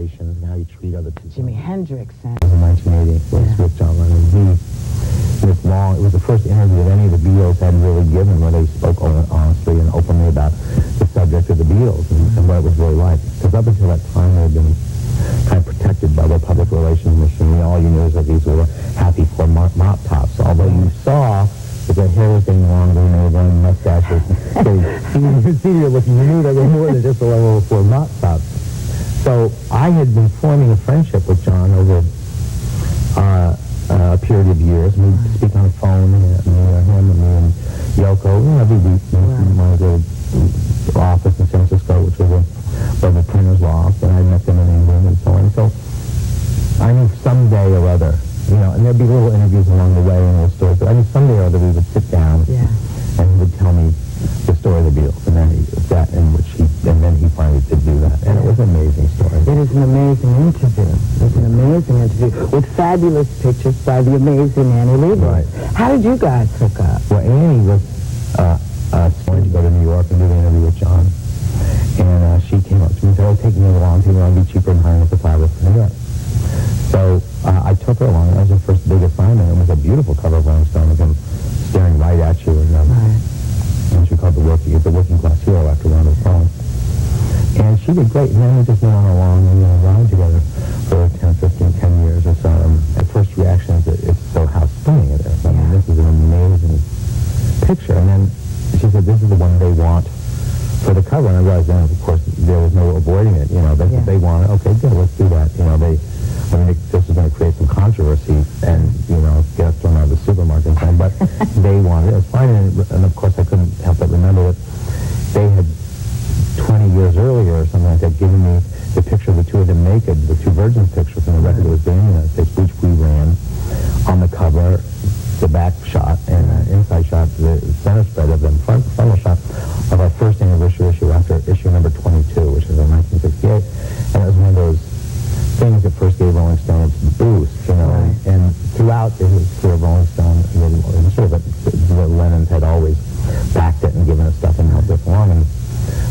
relations and how you treat other people. Jimi Hendrix. It was in 1980. It was with John Lennon. It was the first interview that any of the Beatles had really given where they spoke honestly and openly about the subject of the Beatles and what it was really like. Because up until that time, they had been kind of protected by their public relations machine. All you knew is that these were happy for mop tops. Although you saw that their hair was getting longer and they were wearing mustaches. So you senior looking, you knew they were more than just a level of four mop tops. So I had been forming a friendship with John over a period of years. We'd speak on the phone, him and me and Yoko, every week. Right. The office in San Francisco, which was where the printer's loft, and I met them in England and so on. So I knew someday or other, and there'd be little interviews along the way and little stories, but I knew someday or other we would sit down and he would tell me the story of the Beatles, and then he finally did do that, and it was an amazing story. It is an amazing interview. It was an amazing interview with fabulous pictures by the amazing Annie Leibovitz. Right. How did you guys hook up? Well, Annie was going to go to New York and do the interview with John, and she came up to me and said, take me along, it'll be cheaper than hiring a photographer in New York. So I took her along. That was her first big assignment. It was a beautiful cover of Rolling Stone with him staring right at you, and she called the working class hero after one of his songs. And she did great, and then we just went on along and ride together for 10 years or so. At first reaction is that it's so how stunning it is. I mean, this is an amazing picture. And then she said, this is the one they want for the cover. And I realized then, of course, there was no avoiding it. That's what they wanted. Okay, good, let's do that. This was going to create some controversy and, get us thrown out of the supermarket and thing, but they wanted it. It was fine. And of course, I couldn't help but remember that they had 20 years earlier or something like that given me the picture of the two of them naked, the two virgins picture from the record that was being in the United States, which we ran on the cover, the back shot, and inside shot, the center spread of them, frontal shot of our first anniversary issue after issue number 22, which was in 1968. And it was one of those things that first gave Rolling Stone its boost, and throughout it was clear Rolling Stone, and sort of the Lennons had always backed it and given us stuff and helped us along. And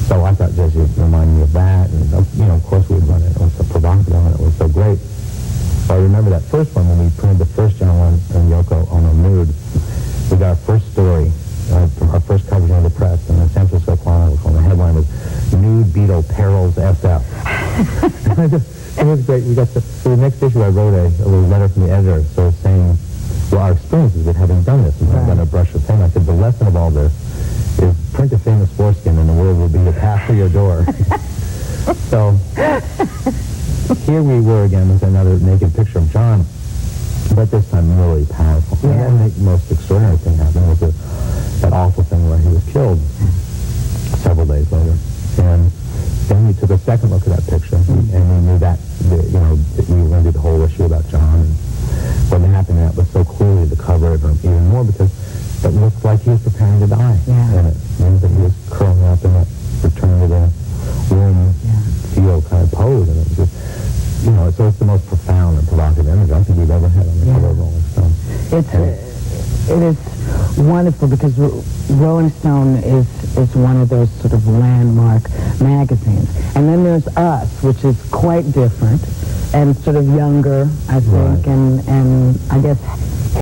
so I thought Jesse reminded me of that, and of course we would run it. It was so provocative and it was so great. So I remember that first one when we printed the first John Lennon and Yoko on a nude. We got our first story from our first coverage on the press in the San Francisco Chronicle, and the headline was "Nude Beatle Perils SF." It was great. We got for the next issue I wrote a little letter from the editor, so saying, our experiences with having done this, and I've done a brush with him. I said, the lesson of all this is print a famous foreskin and the world will be a path to your door. So here we were again with another naked picture of John, but this time really powerful. Yeah. And then the most extraordinary thing happened was that awful thing where he was killed several days later. And then we took a second look at that picture, and we knew that we were going to do the whole issue about John. And what happened, that was so clearly the cover of him, even more because it looked like he was preparing to die. Yeah. And it means that he was curling up in that return to the womb feel kind of pose. And it was just, so it's the most profound and provocative image I think we've ever had on the cover of Rolling Stone. It is wonderful because Rolling Stone is one of those sort of landmark magazines. And then there's Us, which is quite different and sort of younger, I think, and I guess